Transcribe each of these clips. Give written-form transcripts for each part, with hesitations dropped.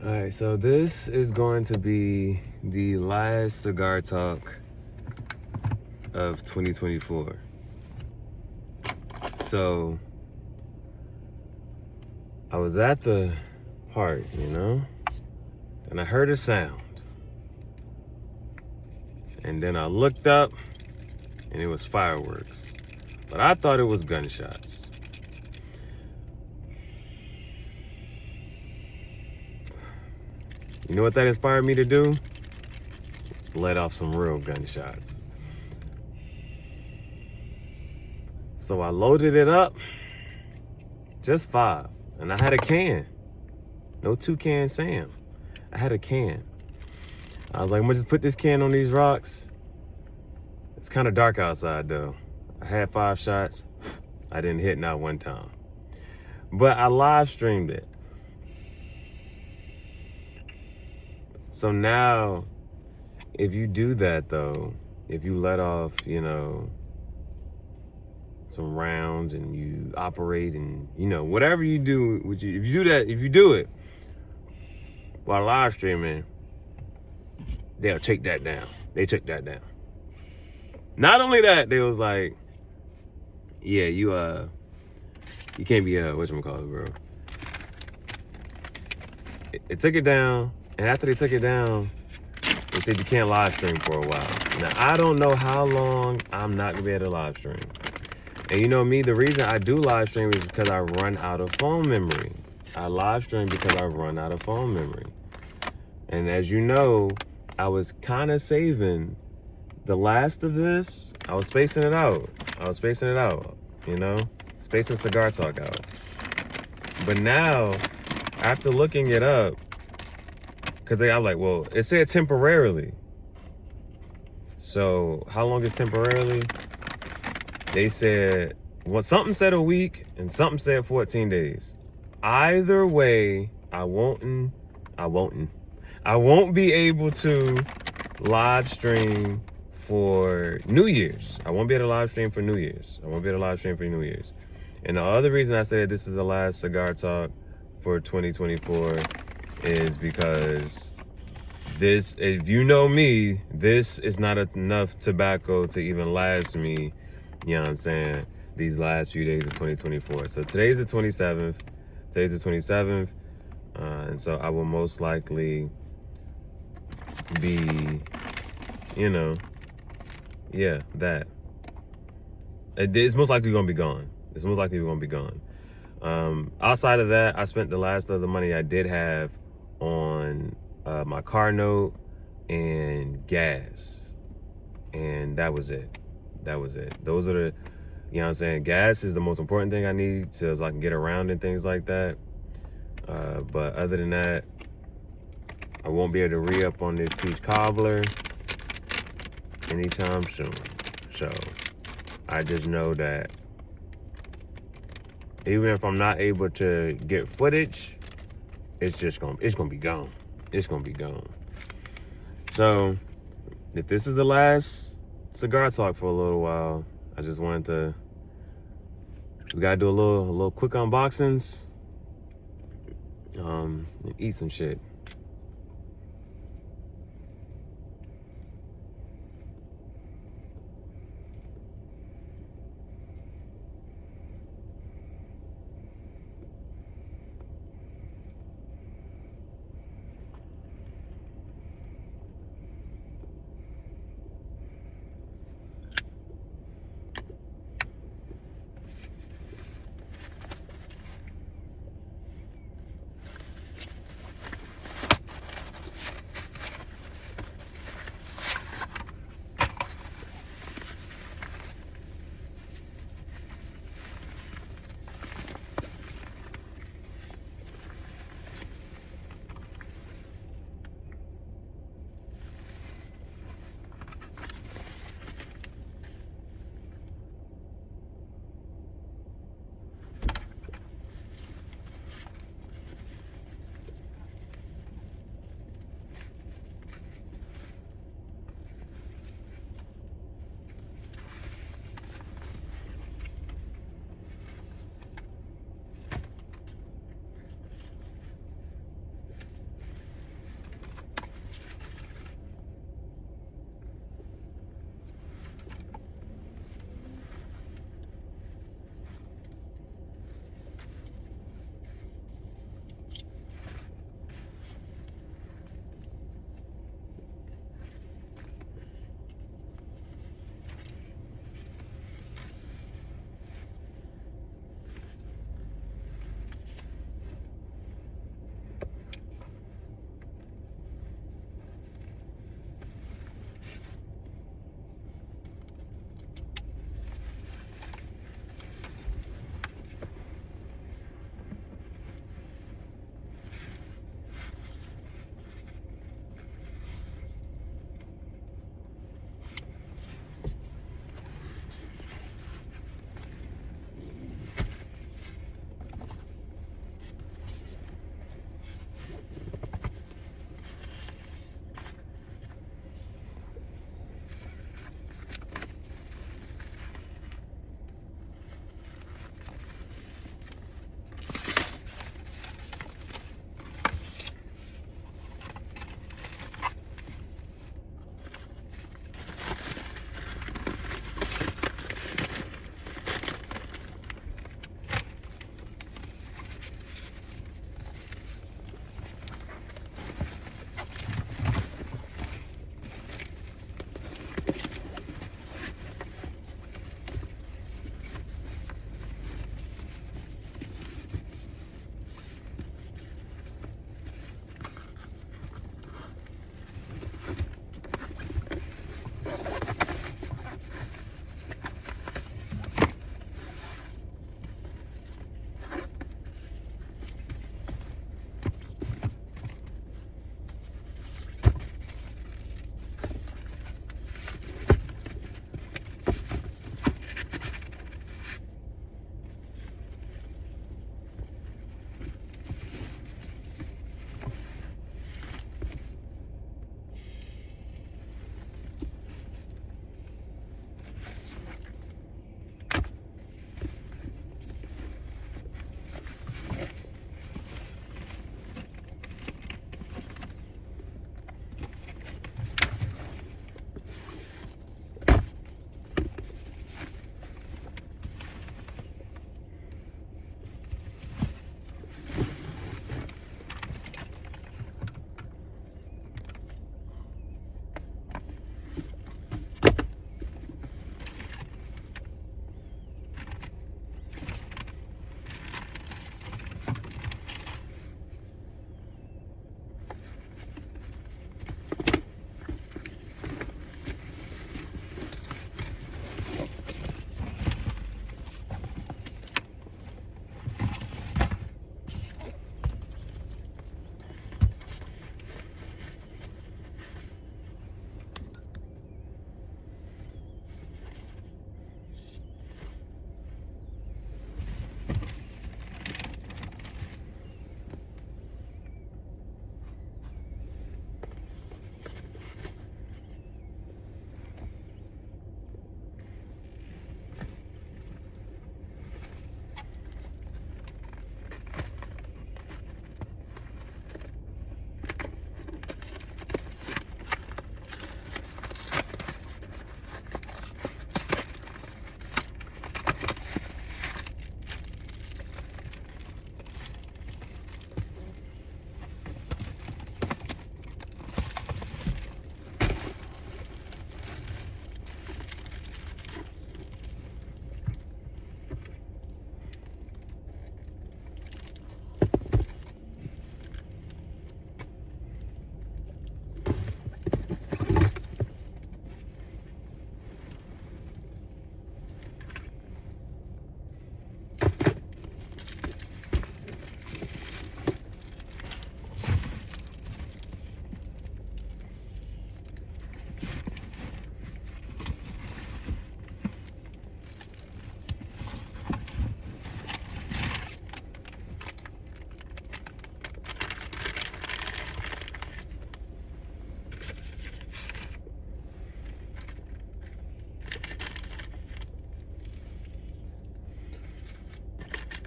All right, so this is going to be the last cigar talk of 2024. So I was at the park, and I heard a sound. And then I looked up and it was fireworks. But I thought it was gunshots. You know what that inspired me to do? Let off some real gunshots. So I loaded it up, just 5. And I had a can. No 2-can Sam. I had a can. I was like, I'm gonna just put this can on these rocks. It's kind of dark outside though. I had 5 shots. I didn't hit not one time. But I live streamed it. So now, if you do that though, if you let off, some rounds and you operate and, whatever you do, if you do it while live streaming, they'll take that down. They took that down. Not only that, they was like, yeah, you can't be, whatchamacallit, bro. It took it down. And after they took it down, they said you can't live stream for a while. Now, I don't know how long I'm not gonna be able to live stream. And you know me, the reason I do live stream is because I run out of phone memory. I live stream because I run out of phone memory. And as you know, I was kind of saving the last of this. I was spacing it out. Spacing cigar talk out. But now, after looking it up, because I'm like, well, it said temporarily. So how long is temporarily? They said, well, something said a week and something said 14 days. Either way, I won't be able to live stream for New Year's. I won't be able to live stream for New Year's. And the other reason I said this is the last cigar talk for 2024 is because this, if you know me, this is not enough tobacco to even last me, you know what I'm saying, these last few days of 2024. So today's the 27th. And so I will most likely be, that. It's most likely gonna be gone. Outside of that, I spent the last of the money I did have on my car note and gas, and that was it. Those are the, you know what I'm saying, gas is the most important thing I need so I can get around and things like that. But other than that, I won't be able to re-up on this peach cobbler anytime soon. So I just know that even if I'm not able to get footage, it's gonna be gone. So if this is the last cigar talk for a little while, I just wanted to, we gotta do a little quick unboxings, and eat some shit.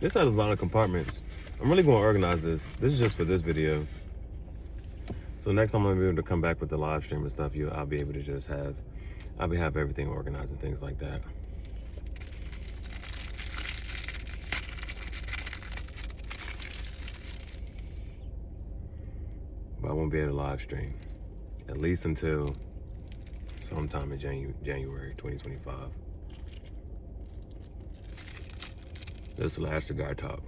This has a lot of compartments. I'm really going to organize this. This is just for this video. So next time I'm going to be able to come back with the live stream and stuff, I'll be able to just have everything organized and things like that. But I won't be able to live stream, at least until sometime in January 2025. This is the last cigar talk.